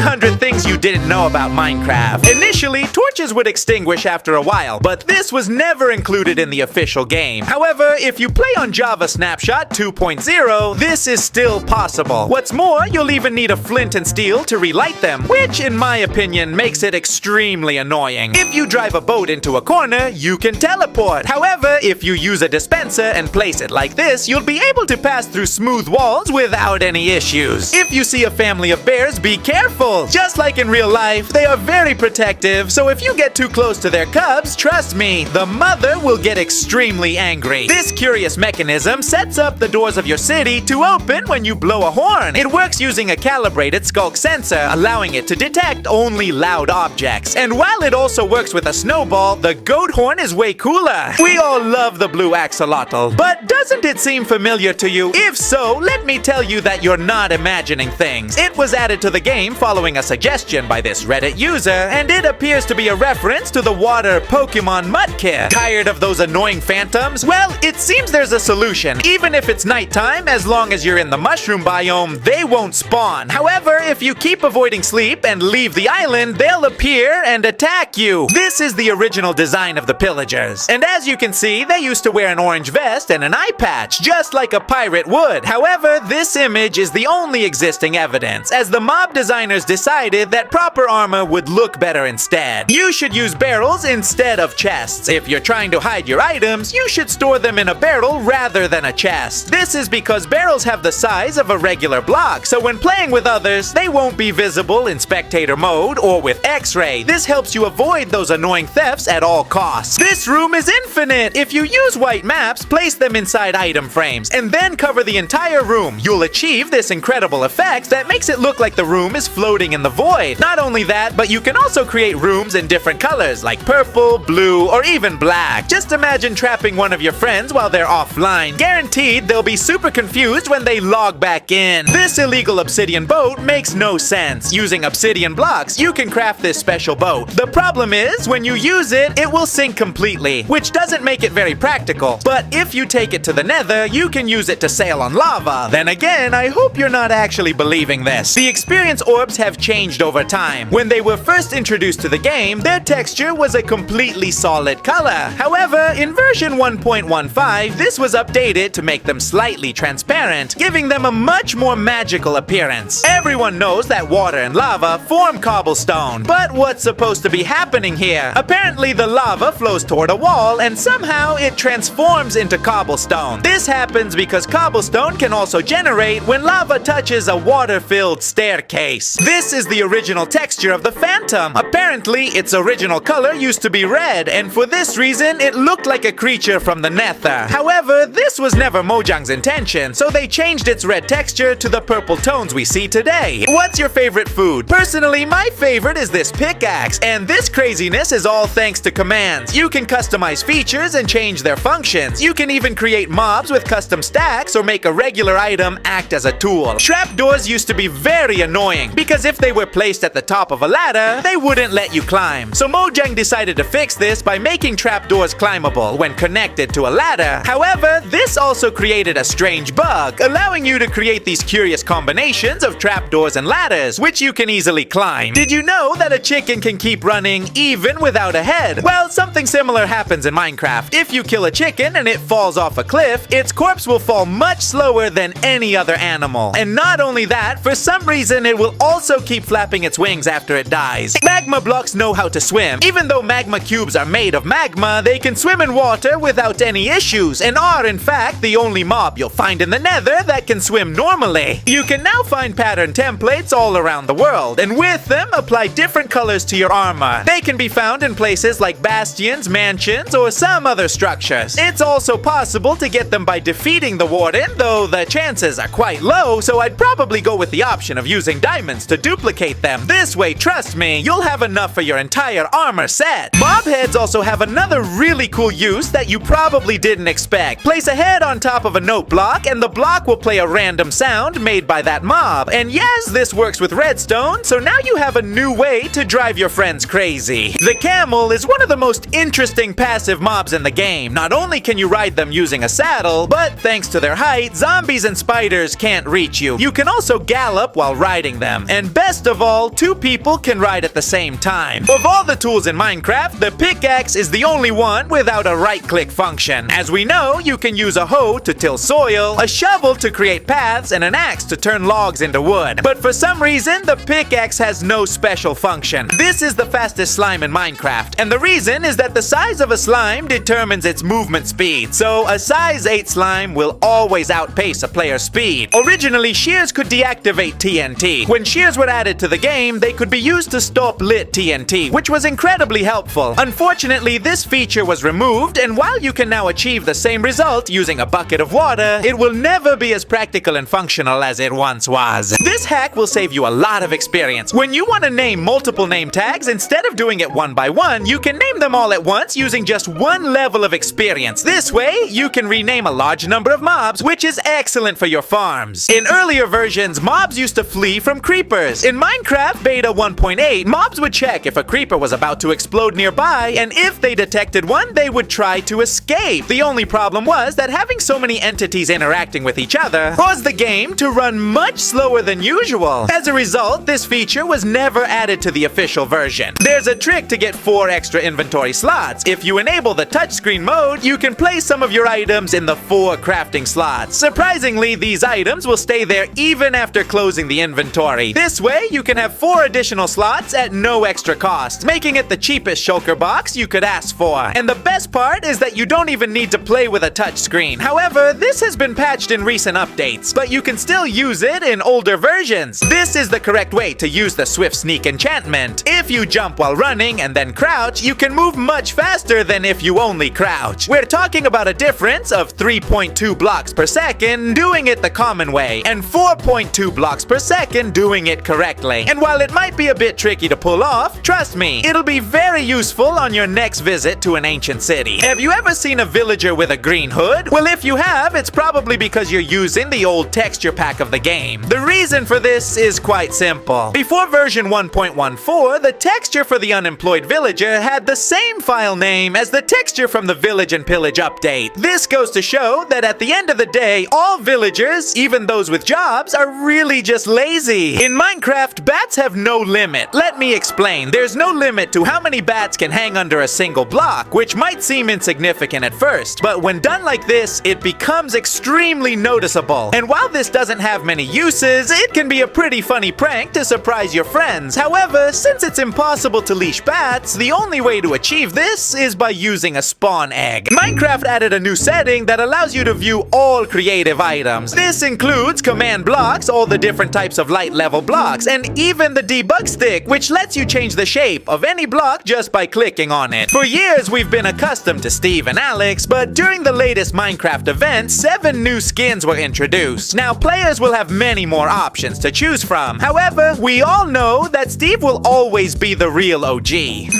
100 things you didn't know about Minecraft. Initially, torches would extinguish after a while, but this was never included in the official game. However, if you play on Java Snapshot 2.0, this is still possible. What's more, you'll even need a flint and steel to relight them, which in my opinion makes it extremely annoying. If you drive a boat into a corner, you can teleport. However, if you use a dispenser and place it like this, you'll be able to pass through smooth walls without any issues. If you see a family of bears, be careful. Just like in real life, they are very protective, so if you get too close to their cubs, trust me, the mother will get extremely angry. This curious mechanism sets up the doors of your city to open when you blow a horn. It works using a calibrated skulk sensor, allowing it to detect only loud objects. And while it also works with a snowball, the goat horn is way cooler. We all love the blue axolotl, but doesn't it seem familiar to you? If so, let me tell you that you're not imagining things. It was added to the game following a suggestion by this Reddit user, and it appears to be a reference to the water Pokemon Mudkip. Tired of those annoying phantoms? Well, it seems there's a solution. Even if it's nighttime, as long as you're in the mushroom biome, they won't spawn. However, if you keep avoiding sleep and leave the island, they'll appear and attack you. This is the original design of the pillagers. And as you can see, they used to wear an orange vest and an eye patch, just like a pirate would. However, this image is the only existing evidence, as the mob designers decided that proper armor would look better instead. You should use barrels instead of chests. If you're trying to hide your items, you should store them in a barrel rather than a chest. This is because barrels have the size of a regular block, so when playing with others, they won't be visible in spectator mode or with X-ray. This helps you avoid those annoying thefts at all costs. This room is infinite! If you use white maps, place them inside item frames, and then cover the entire room. You'll achieve this incredible effect that makes it look like the room is floating in the void. Not only that, but you can also create rooms in different colors, like purple, blue, or even black. Just imagine trapping one of your friends while they're offline. Guaranteed they'll be super confused when they log back in. This illegal obsidian boat makes no sense. Using obsidian blocks, you can craft this special boat. The problem is, when you use it, it will sink completely, which doesn't make it very practical. But if you take it to the nether, you can use it to sail on lava. Then again, I hope you're not actually believing this. The experience orbs have changed over time. When they were first introduced to the game, their texture was a completely solid color. However, in version 1.15, this was updated to make them slightly transparent, giving them a much more magical appearance. Everyone knows that water and lava form cobblestone, but what's supposed to be happening here? Apparently the lava flows toward a wall and somehow it transforms into cobblestone. This happens because cobblestone can also generate when lava touches a water-filled staircase. This is the original texture of the phantom. Apparently its original color used to be red, and for this reason it looked like a creature from the nether. However, this was never Mojang's intention, so they changed its red texture to the purple tones we see today. What's your favorite food? Personally, my favorite is this pickaxe, and this craziness is all thanks to commands. You can customize features and change their functions. You can even create mobs with custom stacks or make a regular item act as a tool. Trapdoors used to be very annoying because if they were placed at the top of a ladder, they wouldn't let you climb. So Mojang decided to fix this by making trapdoors climbable when connected to a ladder. However, this also created a strange bug, allowing you to create these curious combinations of trapdoors and ladders, which you can easily climb. Did you know that a chicken can keep running even without a head? Well, something similar happens in Minecraft. If you kill a chicken and it falls off a cliff, its corpse will fall much slower than any other animal. And not only that, for some reason it will also keep flapping its wings after it dies. Magma blocks know how to swim. Even though magma cubes are made of magma, they can swim in water without any issues, and are in fact the only mob you'll find in the nether that can swim normally. You can now find pattern templates all around the world, and with them apply different colors to your armor. They can be found in places like bastions, mansions, or some other structures. It's also possible to get them by defeating the warden, though the chances are quite low, so I'd probably go with the option of using diamonds to duplicate them. This way, trust me, you'll have enough for your entire armor set. Mob heads also have another really cool use that you probably didn't expect. Place a head on top of a note block, and the block will play a random sound made by that mob. And yes, this works with redstone, so now you have a new way to drive your friends crazy. The camel is one of the most interesting passive mobs in the game. Not only can you ride them using a saddle, but thanks to their height, zombies and spiders can't reach you. You can also gallop while riding them. And best of all, wall 2 people can ride at the same time. Of all the tools in Minecraft, the pickaxe is the only one without a right-click function. As we know, you can use a hoe to till soil, a shovel to create paths, and an axe to turn logs into wood. But for some reason, the pickaxe has no special function. This is the fastest slime in Minecraft, and the reason is that the size of a slime determines its movement speed. So a size 8 slime will always outpace a player's speed. Originally, shears could deactivate TNT. When shears were added to the game, they could be used to stop lit TNT, which was incredibly helpful. Unfortunately, this feature was removed, and while you can now achieve the same result using a bucket of water, it will never be as practical and functional as it once was. This hack will save you a lot of experience. When you want to name multiple name tags, instead of doing it one by one, you can name them all at once using just one level of experience. This way, you can rename a large number of mobs, which is excellent for your farms. In earlier versions, mobs used to flee from creepers. In Minecraft Beta 1.8, mobs would check if a creeper was about to explode nearby, and if they detected one, they would try to escape. The only problem was that having so many entities interacting with each other caused the game to run much slower than usual. As a result, this feature was never added to the official version. There's a trick to get 4 extra inventory slots. If you enable the touchscreen mode, you can place some of your items in the 4 crafting slots. Surprisingly, these items will stay there even after closing the inventory. This way, you can have 4 additional slots at no extra cost, making it the cheapest shulker box you could ask for. And the best part is that you don't even need to play with a touchscreen. However, this has been patched in recent updates, but you can still use it in older versions. This is the correct way to use the Swift Sneak enchantment. If you jump while running and then crouch, you can move much faster than if you only crouch. We're talking about a difference of 3.2 blocks per second doing it the common way, and 4.2 blocks per second doing it correctly. And while it might be a bit tricky to pull off, trust me, it'll be very useful on your next visit to an ancient city. Have you ever seen a villager with a green hood? Well, if you have, it's probably because you're using the old texture pack of the game. The reason for this is quite simple. Before version 1.14, the texture for the unemployed villager had the same file name as the texture from the Village and Pillage update. This goes to show that at the end of the day, all villagers, even those with jobs, are really just lazy. In Minecraft, bats have no limit. Let me explain. There's no limit to how many bats can hang under a single block, which might seem insignificant at first, but when done like this, it becomes extremely noticeable. And while this doesn't have many uses, it can be a pretty funny prank to surprise your friends. However, since it's impossible to leash bats, the only way to achieve this is by using a spawn egg. Minecraft added a new setting that allows you to view all creative items. This includes command blocks, all the different types of light level blocks, and even the debug stick, which lets you change the shape of any block just by clicking on it. For years, we've been accustomed to Steve and Alex, but during the latest Minecraft event, 7 new skins were introduced. Now, players will have many more options to choose from. However, we all know that Steve will always be the real OG.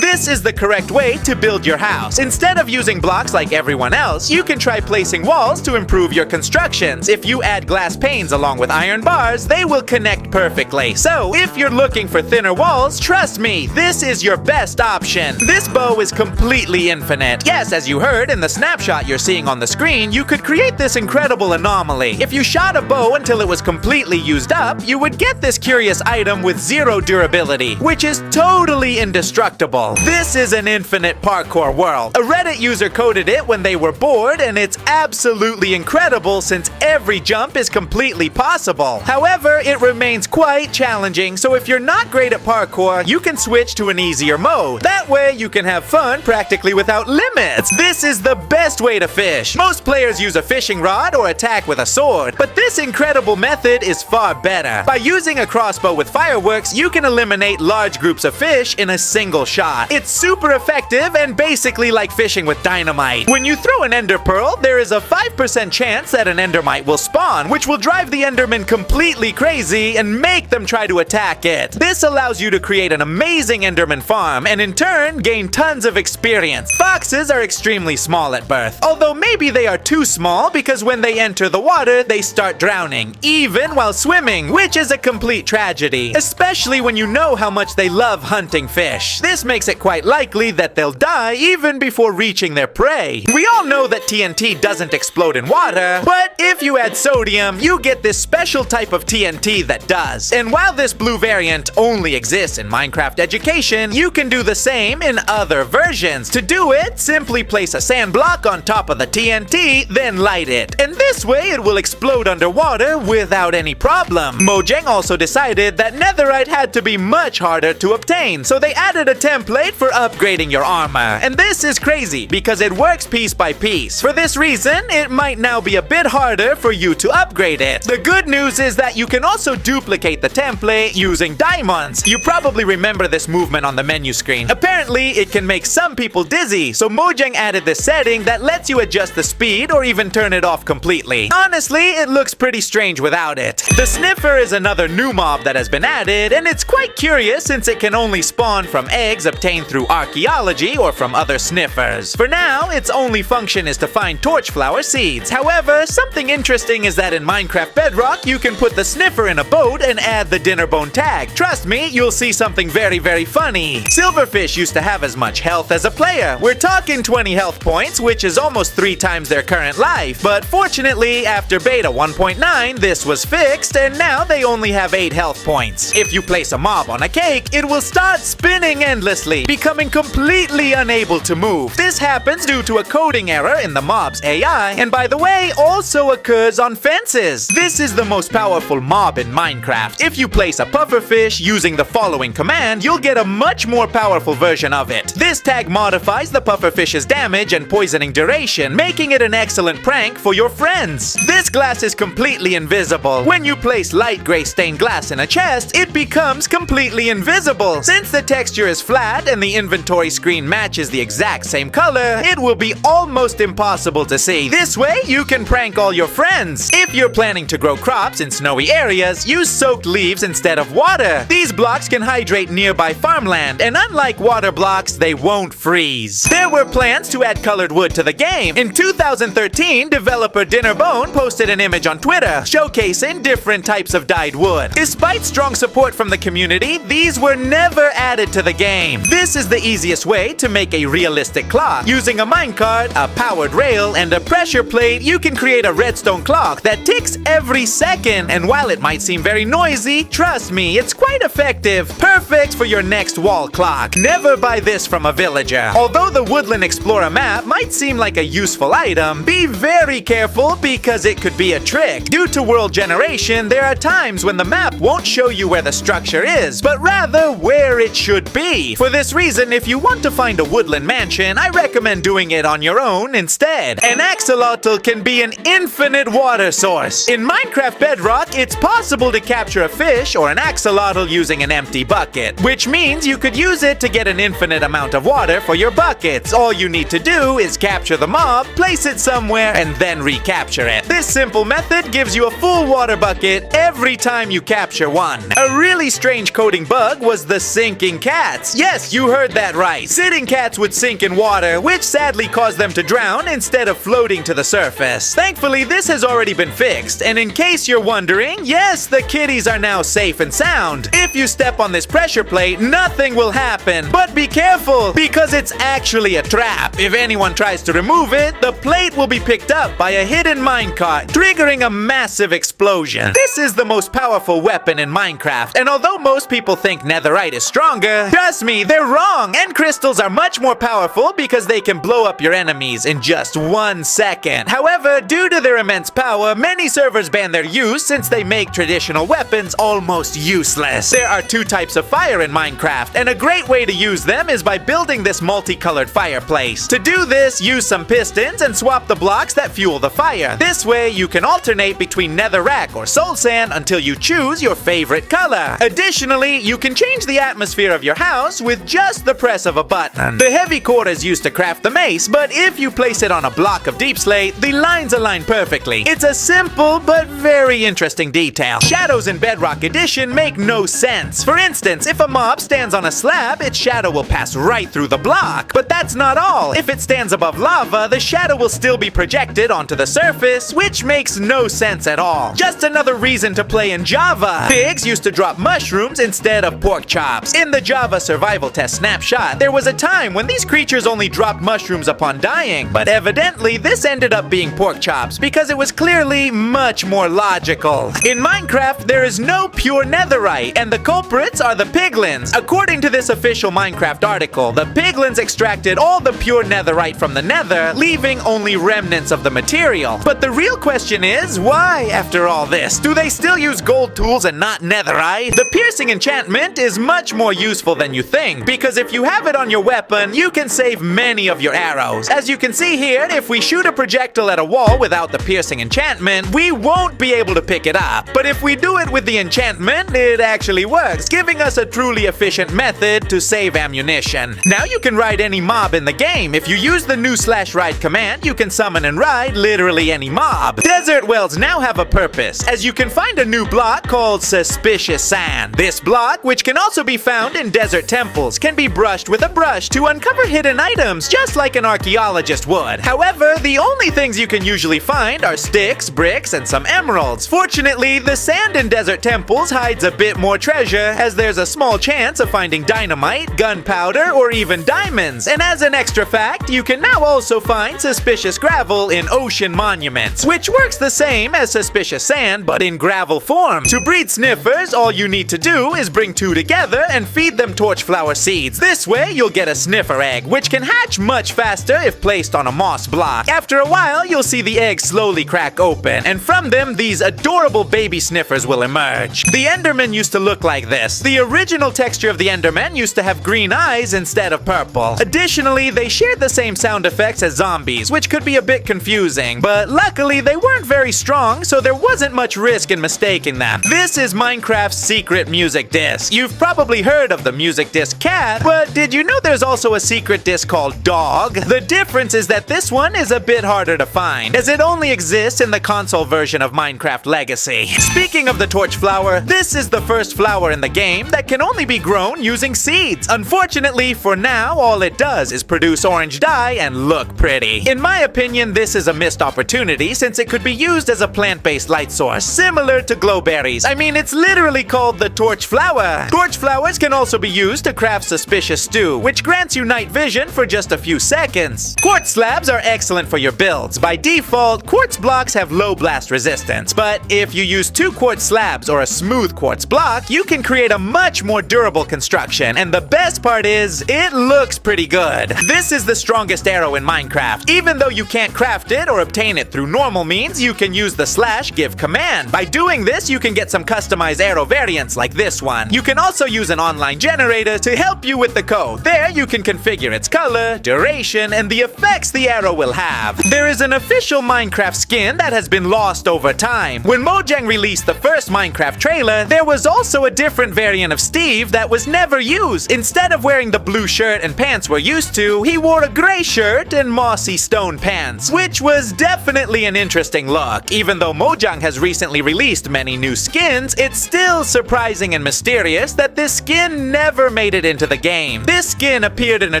This is the correct way to build your house. Instead of using blocks like everyone else, you can try placing walls to improve your constructions. If you add glass panes along with iron bars, they will connect perfectly. So, if you're looking for thinner walls, trust me, this is your best option. This bow is completely infinite. Yes, as you heard in the snapshot you're seeing on the screen, you could create this incredible anomaly. If you shot a bow until it was completely used up, you would get this curious item with 0 durability, which is totally indestructible. This is an infinite parkour world. A Reddit user coded it when they were bored, and it's absolutely incredible since every jump is completely possible. However, it remains quite challenging, so if you're not great at parkour, you can switch to an easier mode. That way, you can have fun practically without limits. This is the best way to fish. Most players use a fishing rod or attack with a sword, but this incredible method is far better. By using a crossbow with fireworks, you can eliminate large groups of fish in a single shot. It's super effective and basically like fishing with dynamite. When you throw an ender pearl, there is a 5% chance that an endermite will spawn, which will drive the enderman completely crazy and make them try to attack it. This allows you to create an amazing enderman farm and in turn gain tons of experience. Foxes are extremely small at birth, although maybe they are too small because when they enter the water, they start drowning, even while swimming, which is a complete tragedy, especially when you know how much they love hunting fish. This makes it quite likely that they'll die even before reaching their prey. We all know that TNT doesn't explode in water, but if you add sodium, you get this special type of TNT that does. And while this blue variant only exists in Minecraft Education, you can do the same in other versions. To do it, simply place a sand block on top of the TNT, then light it. And this way it will explode underwater without any problem. Mojang also decided that netherite had to be much harder to obtain, so they added a template for upgrading your armor. And this is crazy because it works piece by piece. For this reason, it might now be a bit harder for you to upgrade it. The good news is that you can also duplicate the template using diamonds. You probably remember this movement on the menu screen. Apparently, it can make some people dizzy, so Mojang added this setting that lets you adjust the speed or even turn it off completely. Honestly, it looks pretty strange without it. The sniffer is another new mob that has been added, and it's quite curious since it can only spawn from eggs obtained through archaeology or from other sniffers. For now, its only function is to find torch flower seeds. However, something interesting is that in Minecraft Bedrock, you can put the sniffer in a boat and add the dinner bone tag. Trust me, you'll see something very, very funny. Silverfish used to have as much health as a player. We're talking 20 health points, which is almost 3 times their current life. But fortunately, after beta 1.9, this was fixed, and now they only have 8 health points. If you place a mob on a cake, it will start spinning endlessly, becoming completely unable to move. This happens due to a coding error in the mob's AI, and by the way, also occurs on fences. This is the most powerful mob in Minecraft. If you place a pufferfish using the following command, you'll get a much more powerful version of it. This tag modifies the pufferfish's damage and poisoning duration, making it an excellent prank for your friends. This glass is completely invisible. When you place light gray stained glass in a chest, it becomes completely invisible. Since the texture is flat and the inventory screen matches the exact same color, it will be almost impossible to see. This way, you can prank all your friends. If you're planning to grow crops in snowy areas, use soaked leaves instead of water. These blocks can hydrate nearby farmland, and unlike water blocks, they won't freeze. There were plans to add colored wood to the game. In 2013, developer Dinnerbone posted an image on Twitter showcasing different types of dyed wood. Despite strong support from the community, these were never added to the game. This is the easiest way to make a realistic clock. Using a minecart, a powered rail, and a pressure plate, you can create a redstone clock that ticks every second, and while it might seem very noisy, trust me, it's quite effective. Perfect for your next wall clock. Never buy this from a villager. Although the Woodland Explorer map might seem like a useful item, be very careful because it could be a trick. Due to world generation, there are times when the map won't show you where the structure is, but rather where it should be. For this reason, if you want to find a woodland mansion, I recommend doing it on your own instead. An axolotl can be an infinite water source. In Minecraft Bedrock, it's possible to capture a fish or an axolotl using an empty bucket, which means you could use it to get an infinite amount of water for your buckets. All you need to do is capture the mob, place it somewhere, and then recapture it. This simple method gives you a full water bucket every time you capture one. A really strange coding bug was the sinking cats. Yes, you heard that right. Sitting cats would sink in water, which sadly caused them to drown instead of floating to the surface. Thankfully, this has already been fixed, and in case you're wondering, yes, the kitties are now safe and sound. If you step on this pressure plate, nothing will happen. But be careful, because it's actually a trap. If anyone tries to remove it, the plate will be picked up by a hidden minecart, triggering a massive explosion. This is the most powerful weapon in Minecraft, and although most people think netherite is stronger, trust me, they're wrong. End crystals are much more powerful because they can blow up your enemies in just 1 second. However, due to their immense power, many servers ban their use since they make traditional weapons almost useless. There are 2 types of fire in Minecraft, and a great way to use them is by building this multicolored fireplace. To do this, use some pistons and swap the blocks that fuel the fire. This way, you can alternate between netherrack or soul sand until you choose your favorite color. Additionally, you can change the atmosphere of your house with just the press of a button. The heavy core is used to craft the mace, but if you place it on a block of deep slate, the lines align perfectly. It's a simple but very interesting detail. Shadows in Bedrock Edition make no sense. For instance, if a mob stands on a slab, its shadow will pass right through the block. But that's not all. If it stands above lava, the shadow will still be projected onto the surface, which makes no sense at all. Just another reason to play in Java. Pigs used to drop mushrooms instead of pork chops. In the Java survival test snapshot, there was a time when these creatures only dropped mushrooms upon dying, but evidently this ended up being pork chops because it was clearly much more logical. In Minecraft, there is no pure netherite, and the culprits are the piglins. According to this official Minecraft article, the piglins extracted all the pure netherite from the nether, leaving only remnants of the material. But the real question is, why, after all this, do they still use gold tools and not netherite? The piercing enchantment is much more useful than you think, because if you have it on your weapon, you can save many of your arrows. As you can see here, if we shoot a projectile at a wall without the piercing enchantment, we won't be able to pick it up. But if we do it with the enchantment, it actually works, giving us a truly efficient method to save ammunition. Now you can ride any mob in the game. If you use the new /ride command, you can summon and ride literally any mob. Desert wells now have a purpose, as you can find a new block called Suspicious Sand. This block, which can also be found in desert temples, can be brushed with a brush to uncover hidden items, just like an archaeologist would. However, the only things you can usually find are sticks, bricks, and some emeralds. Fortunately, the sand in desert temples hides a bit more treasure, as there's a small chance of finding dynamite, gunpowder, or even diamonds. And as an extra fact, you can now also find suspicious gravel in ocean monuments, which works the same as suspicious sand, but in gravel form. To breed sniffers, all you need to do is bring two together and feed them torchflower seeds. This way, you'll get a sniffer egg, which can hatch much faster if placed on a moss block. After a while, you'll see the eggs slowly crack open, and from them, these adorable baby sniffers will emerge. The Enderman used to look like this. The original texture of the Enderman used to have green eyes instead of purple. Additionally, they shared the same sound effects as zombies, which could be a bit confusing, but luckily they weren't very strong, so there wasn't much risk in mistaking them. This is Minecraft's secret music disc. You've probably heard of the music disc cat, but did you know there's also a secret disc called dog? The difference is that this one is a bit harder to find, as it only exists in the console version of Minecraft Legacy. Speaking of the torch flower, this is the first flower in the game that can only be grown using seeds. Unfortunately, for now, all it does is produce orange dye and look pretty. In my opinion, this is a missed opportunity since it could be used as a plant-based light source, similar to glowberries. I mean, it's literally called the torch flower. Torch flowers can also be used to craft suspicious stew, which grants you night vision for just a few seconds. Quartz slabs are excellent for your builds. By default, quartz blocks have low blast resistance, but if you use 2 quartz slabs or a smooth quartz block, you can create a much more durable construction, and the best part is, it looks pretty good. This is the strongest arrow in Minecraft. Even though you can't craft it or obtain it through normal means, you can use the /give command. By doing this, you can get some customized arrow variants like this one. You can also use an online generator to help you with the code. There, you can configure its color, duration, and the effects the arrow will have. There is an official Minecraft skin that has been lost over time. When Mojang released the first Minecraft trailer, there was also a different variant of Steve that was never used. Instead of wearing the blue shirt and pants we're used to, he wore a gray shirt and mossy stone pants, which was definitely an interesting look. Even though Mojang has recently released many new skins, it's still surprising and mysterious that this skin never made it into the game. This skin appeared in a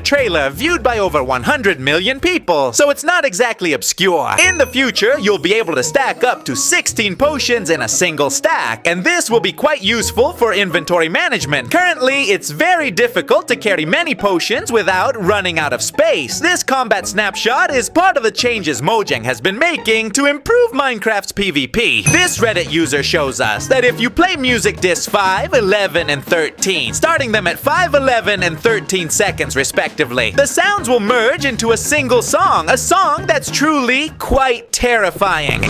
trailer viewed by over 100 million people, so it's not exactly obscure. In the future, you'll be able to stack up to 16 potions in a single stack, and this will be quite useful for inventory management. Currently, it's very difficult to carry many potions without running out of space. This combat snapshot is part of the changes Mojang has been making to improve Minecraft's PvP. This Reddit user shows us that if you play music discs 5, 11, and 13, starting them at 5, 11, and 13 seconds respectively, the sounds will merge into a single song, a song that's truly quite terrifying.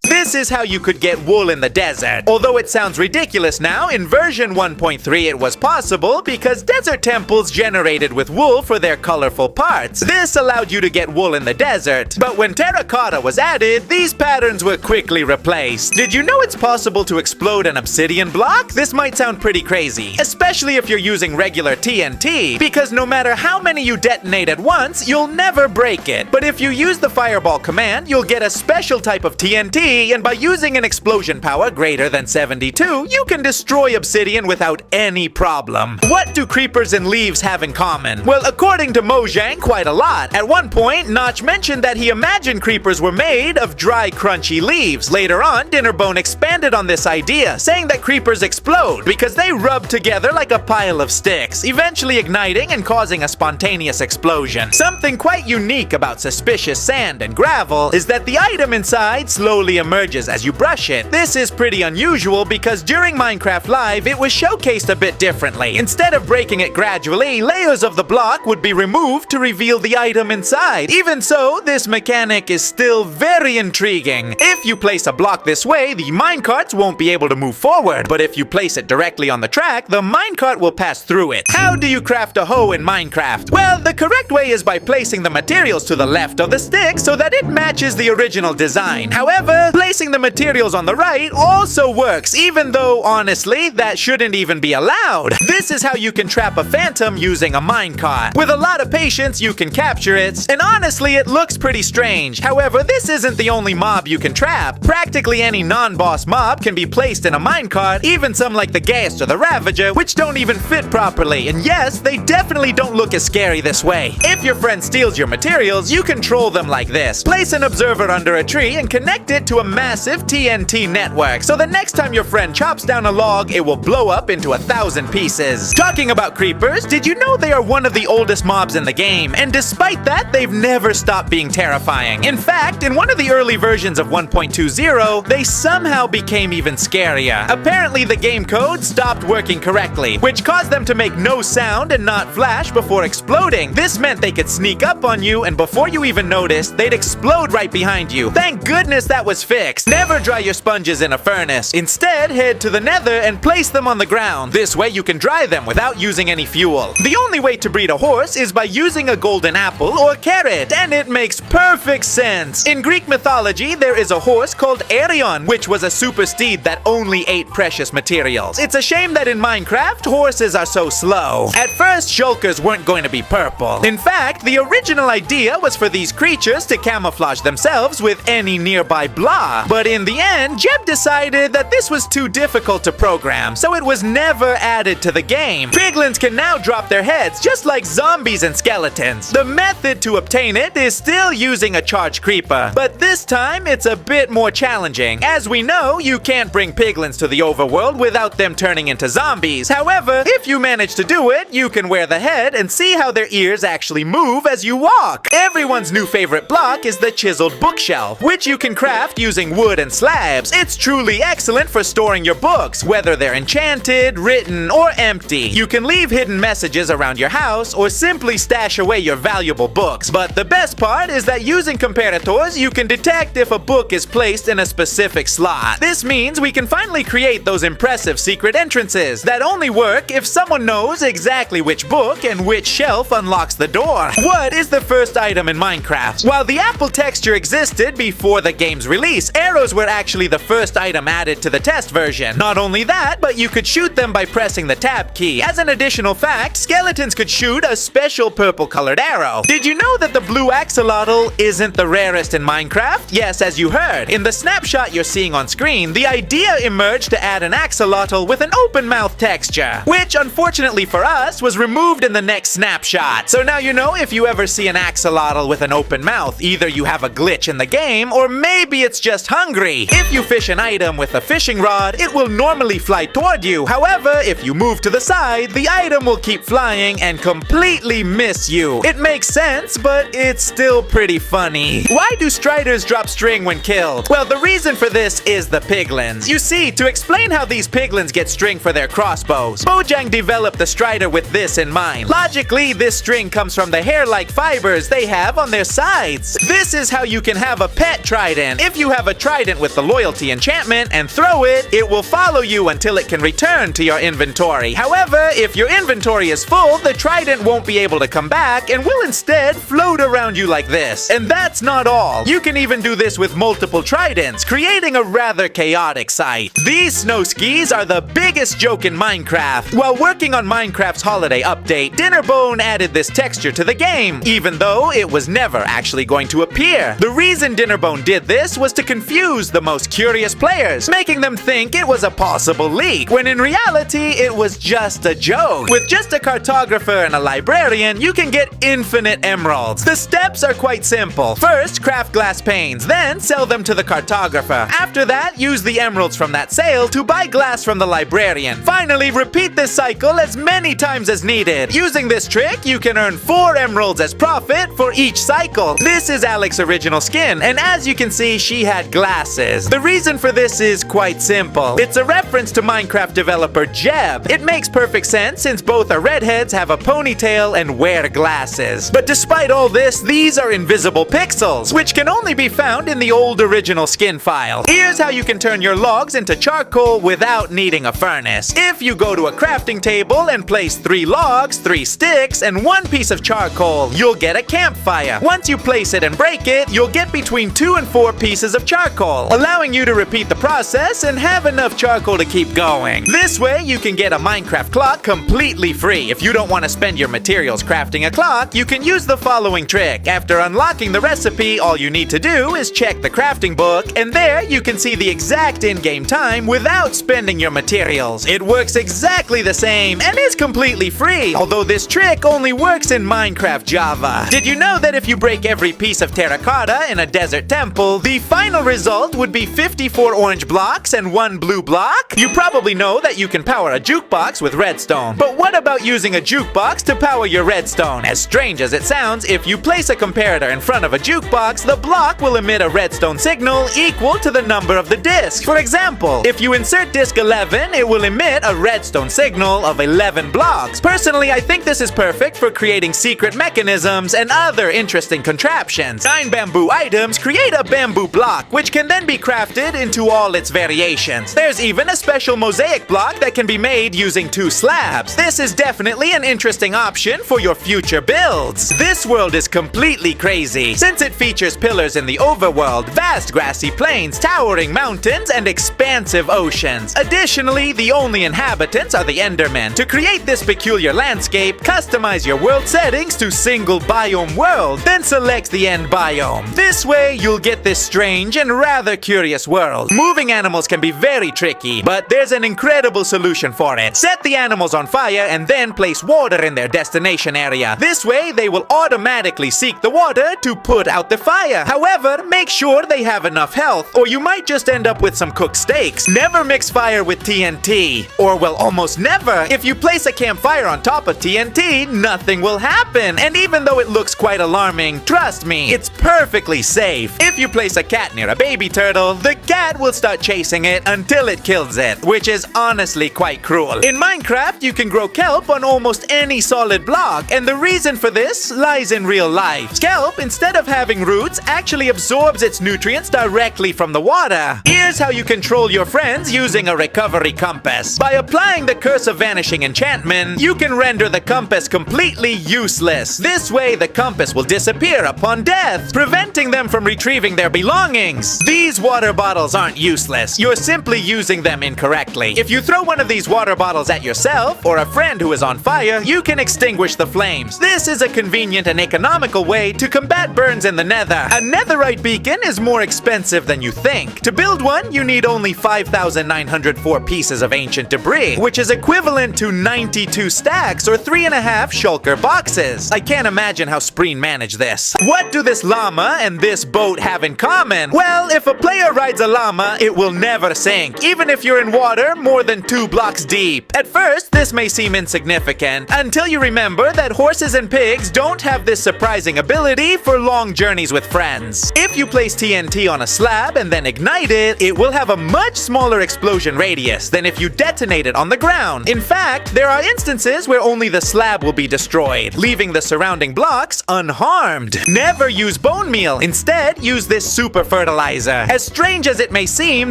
This is how you could get wool in the desert. Although it sounds ridiculous now, in version 1.3 it was possible because desert temples generated with wool for their colorful parts. This allowed you to get wool in the desert, but when terracotta was added, these patterns were quickly replaced. Did you know it's possible to explode an obsidian block? This might sound pretty crazy, especially if you're using regular TNT, because no matter how many you detonate at once, you'll never break it. But if you use the fireball command, you'll get a special type of TNT and by using an explosion power greater than 72, you can destroy obsidian without any problem. What do creepers and leaves have in common? Well, according to Mojang, quite a lot. At one point, Notch mentioned that he imagined creepers were made of dry, crunchy leaves. Later on, Dinnerbone expanded on this idea, saying that creepers explode because they rub together like a pile of sticks, eventually igniting and causing a spontaneous explosion. Something quite unique about suspicious sand and gravel is that the item inside slowly emerges as you brush it. This is pretty unusual because during Minecraft Live, it was showcased a bit differently. Instead of breaking it gradually, layers of the block would be removed to reveal the item inside. Even so, this mechanic is still very intriguing. If you place a block this way, the minecarts won't be able to move forward, but if you place it directly on the track, the minecart will pass through it. How do you craft a hoe in Minecraft? Well, the correct way is by placing the materials to the left of the stick so that it matches the original design. However, placing the materials on the right also works, even though, honestly, that shouldn't even be allowed. This is how you can trap a phantom using a minecart. With a lot of patience, you can capture it, and honestly, it looks pretty strange. However, this isn't the only mob you can trap. Practically any non-boss mob can be placed in a minecart, even some like the Ghast or the Ravager, which don't even fit properly. And yes, they definitely don't look as scary this way. If your friend steals your materials, you control them like this. Place an observer under a tree and connect it to a massive TNT network, so the next time your friend chops down a log, it will blow up into 1,000 pieces. Talking about creepers, did you know they are one of the oldest mobs in the game? And despite that, they've never stopped being terrifying. In fact, in one of the early versions of 1.20, they somehow became even scarier. Apparently, the game code stopped working correctly, which caused them to make no sound and not flash before exploding. This meant they could sneak up on you, and before you even noticed, they'd explode right behind you. Thank goodness that was fixed. Never dry your sponges in a furnace. Instead, head to the nether and place them on the ground. This way you can dry them without using any fuel. The only way to breed a horse is by using a golden apple or carrot, and it makes perfect sense. In Greek mythology, there is a horse called Arion, which was a super steed that only ate precious materials. It's a shame that in Minecraft, horses are so slow. At first, shulkers weren't going to be purple. In fact, the original idea was for these creatures to camouflage themselves with any nearby blah. But in the end, Jeb decided that this was too difficult to program, so it was never added to the game. Piglins can now drop their heads just like zombies and skeletons. The method to obtain it is still using a charged creeper, but this time it's a bit more challenging. As we know, you can't bring piglins to the overworld without them turning into zombies. However, if you manage to do it, you can wear the head and see how their ears actually move as you walk. Everyone's new favorite block is the chiseled bookshelf, which you can craft using wood and slabs. It's truly excellent for storing your books, whether they're enchanted, written, or empty. You can leave hidden messages around your house or simply stash away your valuable books. But the best part is that using comparators, you can detect if a book is placed in a specific slot. This means we can finally create those impressive secret entrances that only work if someone knows exactly which book and which shelf unlocks the door. What is the first item in Minecraft? While the apple texture existed before the game's release, arrows were actually the first item added to the test version. Not only that, but you could shoot them by pressing the tab key. As an additional fact, skeletons could shoot a special purple-colored arrow. Did you know that the blue axolotl isn't the rarest in Minecraft? Yes, as you heard. In the snapshot you're seeing on screen, the idea emerged to add an axolotl with an open mouth texture, which unfortunately for us was removed in the next snapshot. So now you know if you ever see an axolotl with an open mouth, either you have a glitch in the game or maybe it's just hungry. If you fish an item with a fishing rod, it will normally fly toward you. However, if you move to the side, the item will keep flying and completely miss you. It makes sense, but it's still pretty funny. Why do striders drop string when killed? Well, the reason for this is the piglins. You see, to explain how these piglins get string for their crossbows, Mojang developed the strider with this in mind. Logically, this string comes from the hair-like fibers they have on their sides. This is how you can have a pet trident. If you have a trident with the loyalty enchantment and throw it, it will follow you until it can return to your inventory. However, if your inventory is full, the trident won't be able to come back and will instead float around you like this. And that's not all. You can even do this with multiple tridents, creating a rather chaotic sight. These snow skis are the biggest joke in Minecraft. While working on Minecraft's holiday update, Dinnerbone added this texture to the game, even though it was never actually going to appear. The reason Dinnerbone did this was to confuse confused the most curious players, making them think it was a possible leak, when in reality it was just a joke. With just a cartographer and a librarian, you can get infinite emeralds. The steps are quite simple. First, craft glass panes, then sell them to the cartographer. After that, use the emeralds from that sale to buy glass from the librarian. Finally, repeat this cycle as many times as needed. Using this trick, you can earn 4 emeralds as profit for each cycle. This is Alex's original skin, and as you can see, she had glasses. The reason for this is quite simple. It's a reference to Minecraft developer Jeb. It makes perfect sense since both are redheads, have a ponytail, and wear glasses. But despite all this, these are invisible pixels, which can only be found in the old original skin file. Here's how you can turn your logs into charcoal without needing a furnace. If you go to a crafting table and place 3 logs, 3 sticks, and 1 piece of charcoal, you'll get a campfire. Once you place it and break it, you'll get between 2 and 4 pieces of charcoal, allowing you to repeat the process and have enough charcoal to keep going. This way, you can get a Minecraft clock completely free. If you don't want to spend your materials crafting a clock, you can use the following trick. After unlocking the recipe, all you need to do is check the crafting book, and there you can see the exact in-game time without spending your materials. It works exactly the same and is completely free, although this trick only works in Minecraft Java. Did you know that if you break every piece of terracotta in a desert temple, the final result would be 54 orange blocks and 1 blue block? You probably know that you can power a jukebox with redstone, but what about using a jukebox to power your redstone? As strange as it sounds, if you place a comparator in front of a jukebox, the block will emit a redstone signal equal to the number of the disc. For example, if you insert disc 11, it will emit a redstone signal of 11 blocks. Personally, I think this is perfect for creating secret mechanisms and other interesting contraptions. 9 bamboo items create a bamboo block, which can then be crafted into all its variations. There's even a special mosaic block that can be made using 2 slabs. This is definitely an interesting option for your future builds. This world is completely crazy, since it features pillars in the overworld, vast grassy plains, towering mountains, and expansive oceans. Additionally, the only inhabitants are the Endermen. To create this peculiar landscape, customize your world settings to single biome world, then select the end biome. This way, you'll get this strange and rather curious world. Moving animals can be very tricky, but there's an incredible solution for it. Set the animals on fire and then place water in their destination area. This way, they will automatically seek the water to put out the fire. However, make sure they have enough health, or you might just end up with some cooked steaks. Never mix fire with TNT, or well, almost never. If you place a campfire on top of TNT, nothing will happen. And even though it looks quite alarming, trust me, it's perfectly safe. If you place a cat near a baby turtle, the cat will start chasing it until it kills it, which is honestly quite cruel. In Minecraft, you can grow kelp on almost any solid block, and the reason for this lies in real life. Kelp, instead of having roots, actually absorbs its nutrients directly from the water. Here's how you control your friends using a recovery compass. By applying the Curse of Vanishing enchantment, you can render the compass completely useless. This way, the compass will disappear upon death, preventing them from retrieving their belongings. These water bottles aren't useless. You're simply using them incorrectly. If you throw one of these water bottles at yourself or a friend who is on fire, you can extinguish the flames. This is a convenient and economical way to combat burns in the nether. A netherite beacon is more expensive than you think. To build one, you need only 5,904 pieces of ancient debris, which is equivalent to 92 stacks or 3.5 shulker boxes. I can't imagine how Spreen managed this. What do this llama and this boat have in common? Well, if a player rides a llama, it will never sink, even if you're in water more than 2 blocks deep. At first, this may seem insignificant, until you remember that horses and pigs don't have this surprising ability for long journeys with friends. If you place TNT on a slab and then ignite it, it will have a much smaller explosion radius than if you detonate it on the ground. In fact, there are instances where only the slab will be destroyed, leaving the surrounding blocks unharmed. Never use bone meal. Instead, use this super fertilizer. As strange as it may seem,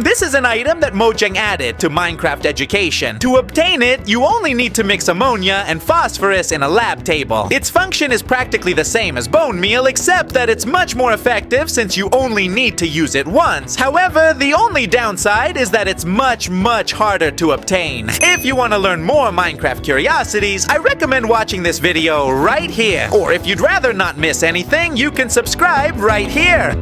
this is an item that Mojang added to Minecraft Education. To obtain it, you only need to mix ammonia and phosphorus in a lab table. Its function is practically the same as bone meal, except that it's much more effective since you only need to use it once. However, the only downside is that it's much harder to obtain. If you want to learn more Minecraft curiosities, I recommend watching this video right here. Or if you'd rather not miss anything, you can subscribe right here.